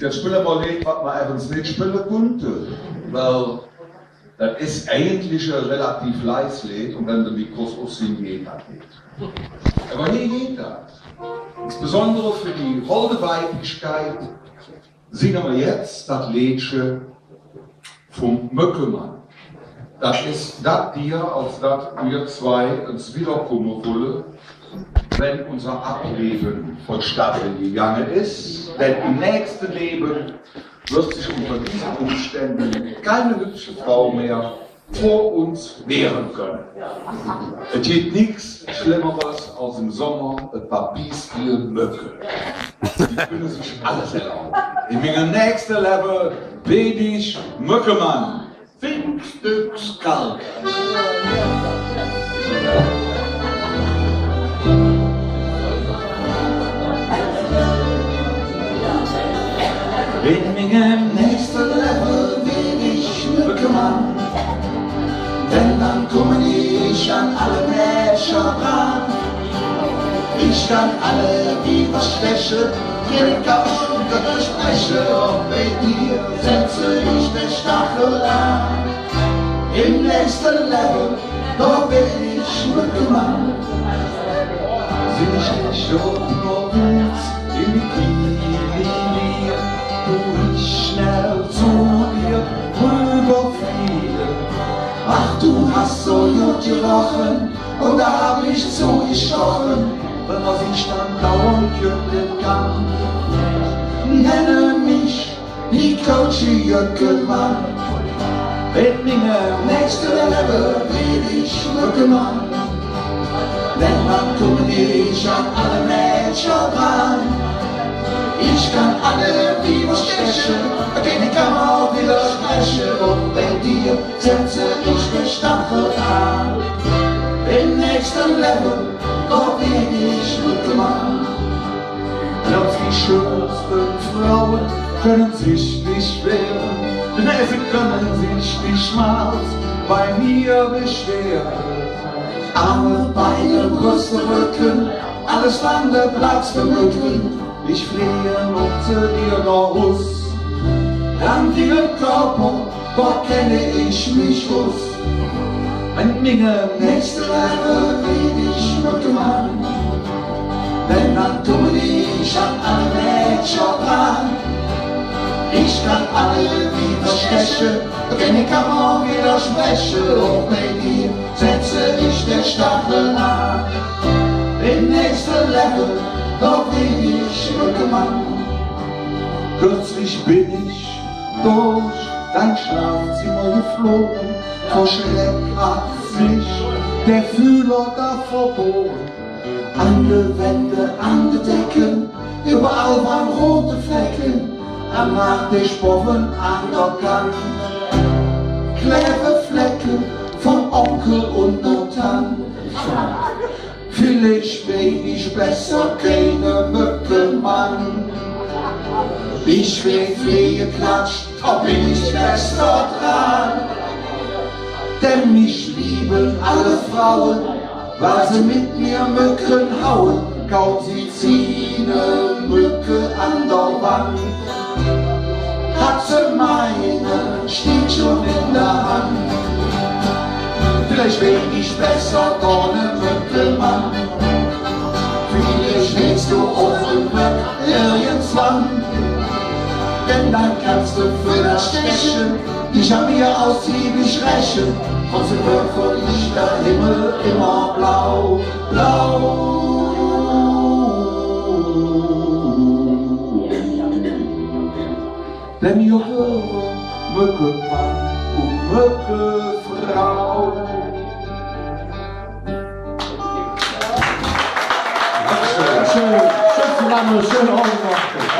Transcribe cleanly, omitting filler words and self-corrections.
Der Spieler mal nicht, was man einfach nicht spielen konnte. Weil das ist eigentlich ein relativ leises Lied und wenn du die Kurs aussehen geht, das nicht. Aber hier geht das. Insbesondere für die holde Weiblichkeit singen wir jetzt das Liedchen vom Möckelmann. Das ist das Tier, auf das wir zwei uns wiederkommen wollen, wenn unser Ableben vonstatten gegangen ist. Denn im nächsten Leben wird sich unter diesen Umständen keine hübsche Frau mehr vor uns wehren können. Es gibt nichts Schlimmeres als im Sommer ein paar Biestige Möcke. Die können sich alles erlauben. In meinem nächsten Leben bin ich Möckemann. 5 Stück Kalk. In meinem nächsten Level bin ich Möckemann, denn dann komme ich an alle Mäscher ran. Ich kann alle widerstechen, jeden Kampf spreche, und bei dir setze ich den Stachel an. Im nächsten Level, da bin ich Möckemann. Sing ich nicht nur Witz im Bikini, wo ich schnell zu dir rüberfliege. Ach, du hast so gut gerochen, und da hab ich zugestochen, wenn man sich dann dauernd kümmern kann. Nenne mich die Coachy-Jöckelmann. In meinem nächsten Level bin ich Möckemann, denn dann komme ich an alle Mädchen ran. Ich kann alle widerstechen, ich kann auch widersprechen, und bei dir setze ich den Stachel an. Im nächsten Level, da bin ich Möckemann. Plötzlich schönsten Frauen können sich nicht wehren, denn sie können sich niemals bei mir beschweren. Arme, Beine, Brüste, Rücken, alles Lande Platz für Mücken. Ich flehe noch zu dir noch Russ. An dir Körper, dort kenne ich mich aus. Wenn mir nächste Level bin ich Möckemann, denn dann tue ich an alle Mädchen ran. Ich kann alle widerstechen, denn ich kann auch widersprechen, und bei dir setze ich den Stachel an. Im nächsten Level, da bin ich Möckemann. Kürzlich bin ich durch dein Schlafzimmer geflogen, vor Schreck hat sich der Fühler da verbogen. An die Wände, an die Decken, überall waren rote Flecken, am Nachtischboden an der Kant. Klebeflecken von Onkel und der Tante. Vielleicht bin ich besser keine Möckemann. Ich werd Pflegeklatscht, da bin ich besser dran. Denn mich lieben alle Frauen, weil sie mit mir Mücken hauen. Kaum sie ziehen ne Mücke an der Wand, hat sie meine Stieg schon in der Hand. Vielleicht bin ich besser gar ne Möckemann. Vielleicht willst du auch im Möck irgendwann, denn dann kannst du für das Stechen dich an mir ausgiebig rächen. Und so wird von ich der Himmel immer blau, blau. Denn ihr höre Möckemann und Möckefrau. Schön zusammen, schön aufgemacht.